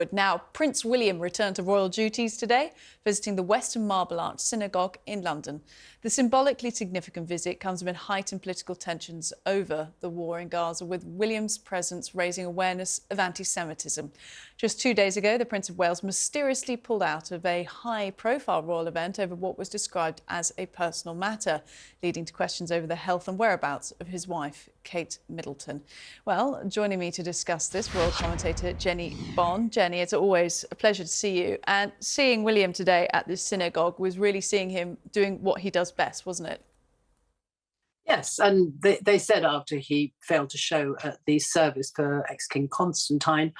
But now Prince William returned to royal duties today, visiting the Western Marble Arch Synagogue in London. The symbolically significant visit comes amid heightened political tensions over the war in Gaza, with William's presence raising awareness of anti-Semitism. Just 2 days ago, the Prince of Wales mysteriously pulled out of a high-profile royal event over what was described as a personal matter, leading to questions over the health and whereabouts of his wife, Kate Middleton. Well, joining me to discuss this, royal commentator Jennie Bond. Jennie, it's always a pleasure to see you. And seeing William today at this synagogue was really seeing him doing what he does best, wasn't it? Yes, and they said after he failed to show at the service for ex-King Constantine,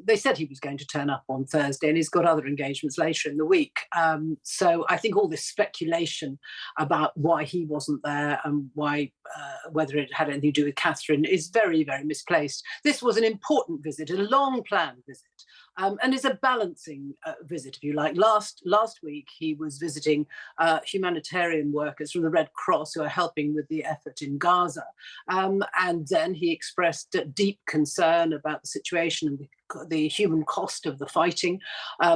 they said he was going to turn up on Thursday, and he's got other engagements later in the week. So I think all this speculation about why he wasn't there and why, whether it had anything to do with Catherine, is very, very misplaced. This was an important visit, a long-planned visit. And it's a balancing visit, if you like. Last week, he was visiting humanitarian workers from the Red Cross who are helping with the effort in Gaza. And then he expressed deep concern about the situation and the human cost of the fighting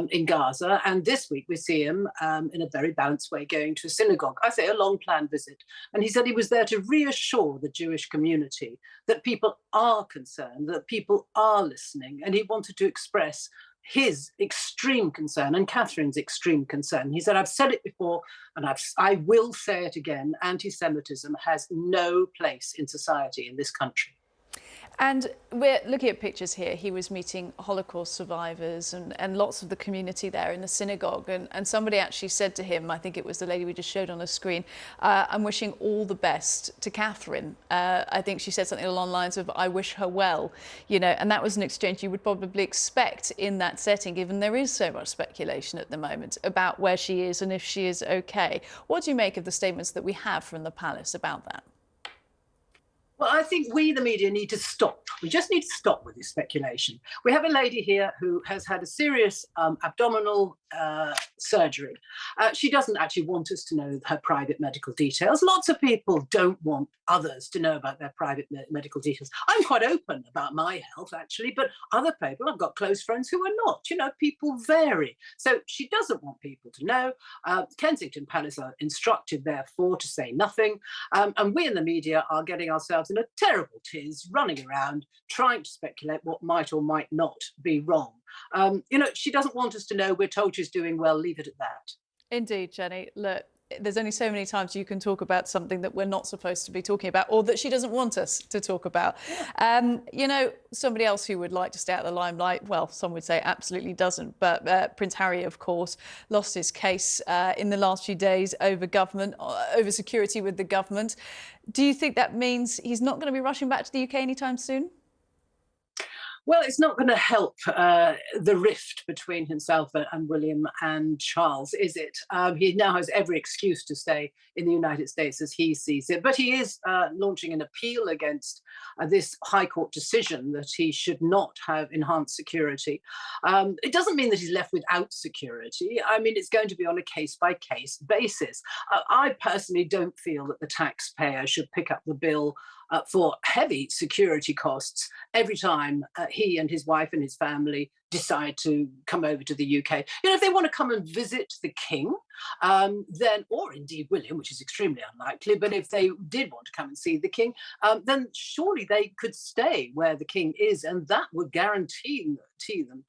in Gaza. And this week we see him in a very balanced way going to a synagogue. I say a long-planned visit. And he said he was there to reassure the Jewish community that people are concerned, that people are listening. And he wanted to express his extreme concern and Catherine's extreme concern. He said, I've said it before and I will say it again, anti-Semitism has no place in society in this country. And we're looking at pictures here. He was meeting Holocaust survivors and lots of the community there in the synagogue. And somebody actually said to him, I think it was the lady we just showed on the screen, I'm wishing all the best to Catherine. I think she said something along the lines of, I wish her well, you know, and that was an exchange you would probably expect in that setting, given there is so much speculation at the moment about where she is and if she is okay. What do you make of the statements that we have from the palace about that? Well, I think we, the media, need to stop. We just need to stop with this speculation. We have a lady here who has had a serious abdominal surgery. She doesn't actually want us to know her private medical details. Lots of people don't want others to know about their private medical details. I'm quite open about my health, actually, but other people, I've got close friends who are not. You know, people vary. So she doesn't want people to know. Kensington Palace are instructed, therefore, to say nothing. And we in the media are getting ourselves in a terrible tiz, running around, trying to speculate what might or might not be wrong. You know, she doesn't want us to know. We're told she's doing well. Leave it at that. Indeed, Jennie. Look, there's only so many times you can talk about something that we're not supposed to be talking about or that she doesn't want us to talk about. Yeah. You know, somebody else who would like to stay out of the limelight, well, some would say absolutely doesn't, but Prince Harry, of course, lost his case in the last few days over government, over security with the government. Do you think that means he's not going to be rushing back to the UK anytime soon? Well, it's not going to help the rift between himself and William and Charles, is it? He now has every excuse to stay in the United States as he sees it. But he is launching an appeal against this High Court decision that he should not have enhanced security. It doesn't mean that he's left without security. I mean, it's going to be on a case-by-case basis. I personally don't feel that the taxpayer should pick up the bill for heavy security costs every time he and his wife and his family decide to come over to the UK. You know, if they want to come and visit the King, then, or indeed William, which is extremely unlikely, but if they did want to come and see the King, then surely they could stay where the King is, and that would guarantee them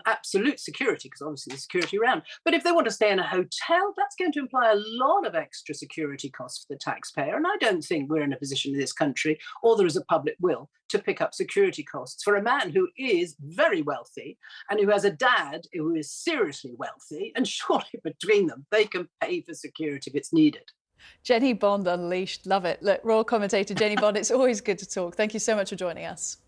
absolute security, because obviously there's security around. But if they want to stay in a hotel, that's going to imply a lot of extra security costs for the taxpayer, and I don't think we're in a position in this country, or there is a public will, to pick up security costs for a man who is very wealthy and who has a dad who is seriously wealthy, and surely between them they can pay for security if it's needed. Jennie Bond Unleashed, love it. Look, royal commentator Jennie Bond, it's always good to talk. Thank you so much for joining us.